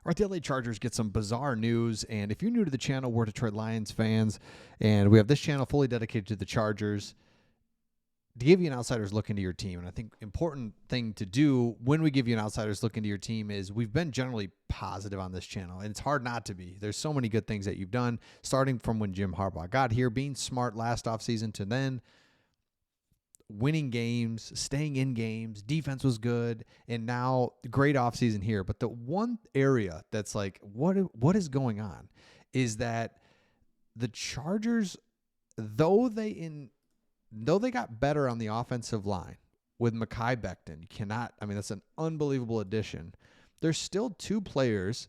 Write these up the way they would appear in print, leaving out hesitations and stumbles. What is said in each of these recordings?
Our Daily Chargers get some bizarre news, and if you're new to the channel, we're Detroit Lions fans, and we have this channel fully dedicated to the Chargers to give you an outsider's look into your team. And I think important thing to do when we give you an outsider's look into your team is we've been generally positive on this channel, and it's hard not to be. There's so many good things that you've done, starting from when Jim Harbaugh got here, being smart last offseason to then winning games, staying in games, defense was good, and now great offseason here. But the one area that's like, what is going on is that the Chargers, though they got better on the offensive line with Mekhi Becton, that's an unbelievable addition. There's still two players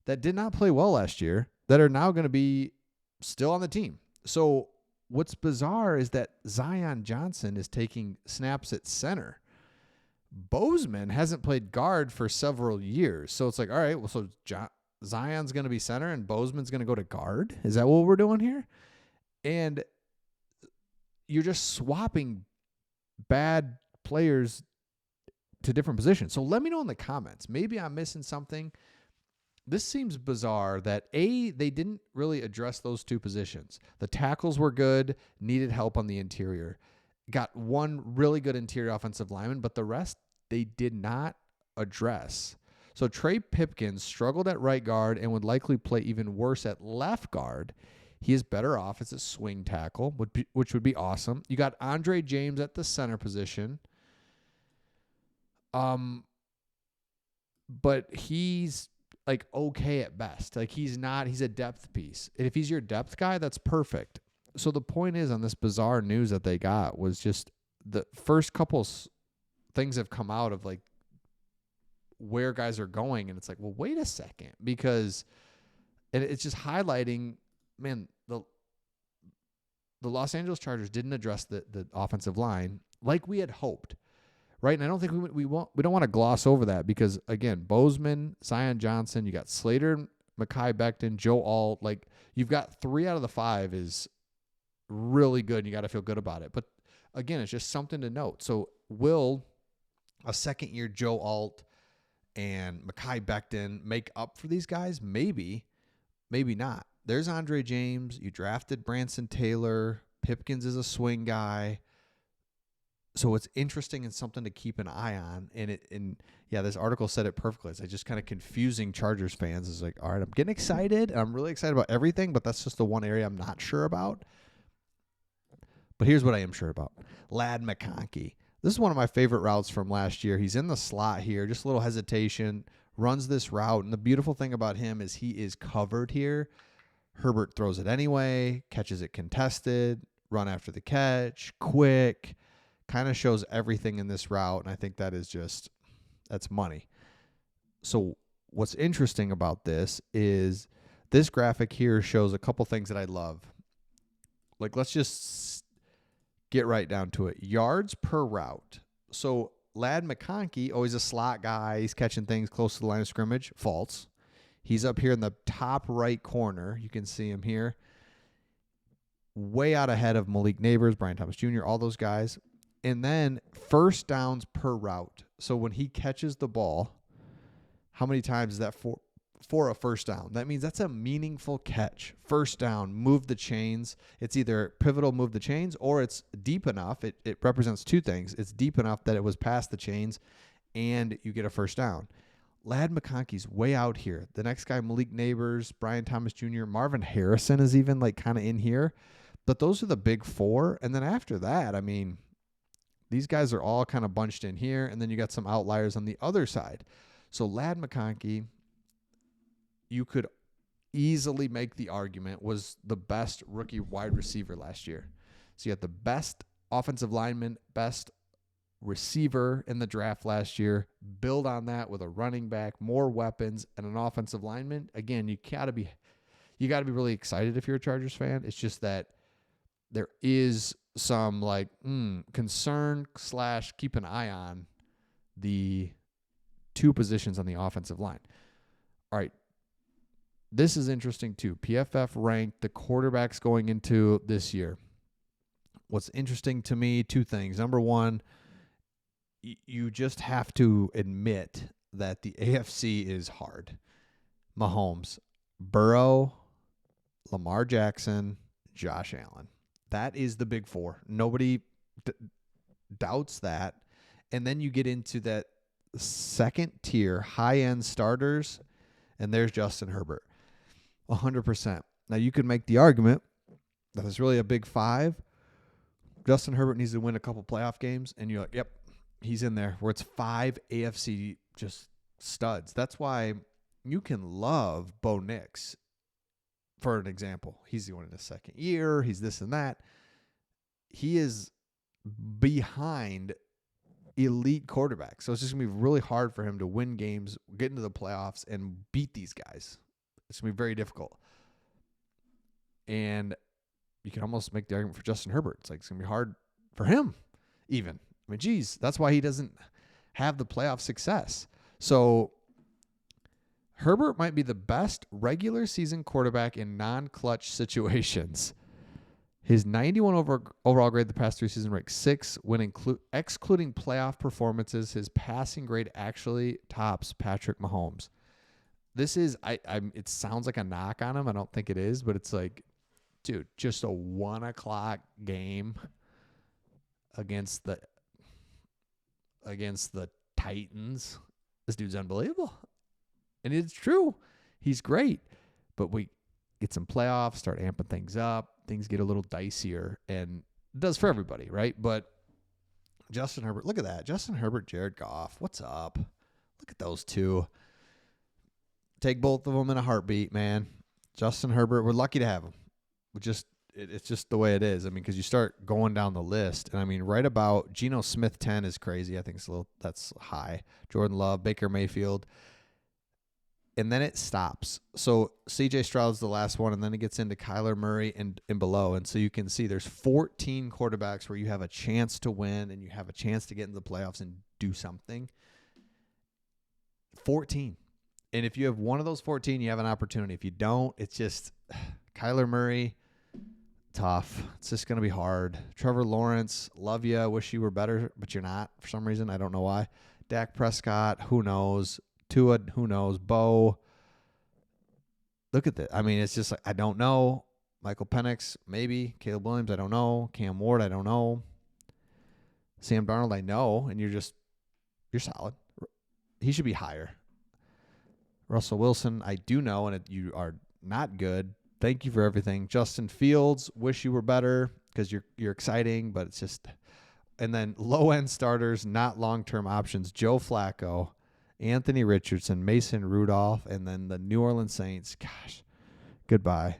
that did not play well last year that are now going to be still on the team. So what's bizarre is that Zion Johnson is taking snaps at center. Bozeman hasn't played guard for several years. So it's like, all right, well, so Zion's going to be center and Bozeman's going to go to guard? Is that what we're doing here? And you're just swapping bad players to different positions. So let me know in the comments. Maybe I'm missing something. This seems bizarre that they didn't really address those two positions. The tackles were good, needed help on the interior. Got one really good interior offensive lineman, but the rest they did not address. So Trey Pipkins struggled at right guard and would likely play even worse at left guard. He is better off as a swing tackle, which would be awesome. You got Andre James at the center position. But he's like okay at best. Like he's a depth piece. And if he's your depth guy, that's perfect. So the point is on this bizarre news that they got was just the first couple things have come out of like where guys are going. And it's like, well, wait a second, because and it's just highlighting, man, the Los Angeles Chargers didn't address the offensive line like we had hoped. Right, and I don't think we don't want to gloss over that because, again, Bozeman, Zion Johnson, you got Slater, Mekhi Becton, Joe Alt. Like, you've got 3 out of the 5 is really good, and you got to feel good about it. But, again, it's just something to note. So, will a second-year Joe Alt and Mekhi Becton make up for these guys? Maybe. Maybe not. There's Andre James. You drafted Branson Taylor. Pipkins is a swing guy. So it's interesting and something to keep an eye on. And this article said it perfectly. It's like just kind of confusing Chargers fans. It's like, all right, I'm getting excited. I'm really excited about everything, but that's just the one area I'm not sure about. But here's what I am sure about. Ladd McConkey. This is one of my favorite routes from last year. He's in the slot here, just a little hesitation, runs this route. And the beautiful thing about him is he is covered here. Herbert throws it anyway, catches it contested, run after the catch, quick. Kind of shows everything in this route, and I think that's money. So what's interesting about this is this graphic here shows a couple things that I love. Like, let's just get right down to it. Yards per route. So Ladd McConkey, always a slot guy. He's catching things close to the line of scrimmage. False. He's up here in the top right corner. You can see him here. Way out ahead of Malik Neighbors, Brian Thomas Jr., all those guys. And then first downs per route. So when he catches the ball, how many times is that for a first down? That means that's a meaningful catch. First down, move the chains. It's either pivotal, move the chains, or it's deep enough. It represents two things. It's deep enough that it was past the chains and you get a first down. Ladd McConkey's way out here. The next guy, Malik Neighbors, Brian Thomas Jr., Marvin Harrison is even like kind of in here. But those are the big 4. And then after that, I mean, these guys are all kind of bunched in here, and then you got some outliers on the other side. So Ladd McConkey, you could easily make the argument, was the best rookie wide receiver last year. So you had the best offensive lineman, best receiver in the draft last year. Build on that with a running back, more weapons, and an offensive lineman. Again, you got to be really excited if you're a Chargers fan. It's just that there is some like concern / keep an eye on the 2 positions on the offensive line. All right. This is interesting too. PFF ranked the quarterbacks going into this year. What's interesting to me, 2 things. Number one, you just have to admit that the AFC is hard. Mahomes, Burrow, Lamar Jackson, Josh Allen. That is the big four. Nobody doubts that. And then you get into that second tier, high-end starters, and there's Justin Herbert. 100%. Now, you could make the argument that it's really a big five. Justin Herbert needs to win a couple playoff games, and you're like, yep, he's in there, where it's 5 AFC just studs. That's why you can love Bo Nix, for an example. He's going in his second year. He's this and that. He is behind elite quarterbacks. So it's just going to be really hard for him to win games, get into the playoffs, and beat these guys. It's going to be very difficult. And you can almost make the argument for Justin Herbert. It's going to be hard for him even. I mean, geez, that's why he doesn't have the playoff success. So Herbert might be the best regular season quarterback in non-clutch situations. His 91 overall grade the past 3 seasons ranks 6. When excluding playoff performances, his passing grade actually tops Patrick Mahomes. This is, it sounds like a knock on him. I don't think it is, but it's like, dude, just a 1 o'clock game against the Titans. This dude's unbelievable. And it's true. He's great. But we get some playoffs, start amping things up. Things get a little dicier. And it does for everybody, right? But Justin Herbert, look at that. Justin Herbert, Jared Goff. What's up? Look at those two. Take both of them in a heartbeat, man. Justin Herbert, we're lucky to have him. It's just the way it is. I mean, because you start going down the list, and I mean, right about Geno Smith 10 is crazy. I think that's high. Jordan Love, Baker Mayfield, and then it stops. So C.J. Stroud's the last one, and then it gets into Kyler Murray and below. And so you can see there's 14 quarterbacks where you have a chance to win and you have a chance to get into the playoffs and do something. 14. And if you have one of those 14, you have an opportunity. If you don't, it's just Kyler Murray. Tough. It's just going to be hard. Trevor Lawrence, love you. Wish you were better, but you're not for some reason. I don't know why. Dak Prescott, who knows? Tua, who knows? Bo. Look at that. I mean, it's just like, I don't know. Michael Penix, maybe. Caleb Williams, I don't know. Cam Ward, I don't know. Sam Darnold, I know. And you're solid. He should be higher. Russell Wilson, I do know, and you are not good. Thank you for everything. Justin Fields, wish you were better because you're exciting, but it's just. And then low-end starters, not long-term options. Joe Flacco, Anthony Richardson, Mason Rudolph, and then the New Orleans Saints. Gosh, goodbye.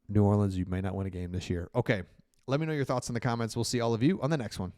New Orleans, you may not win a game this year. Okay, let me know your thoughts in the comments. We'll see all of you on the next one.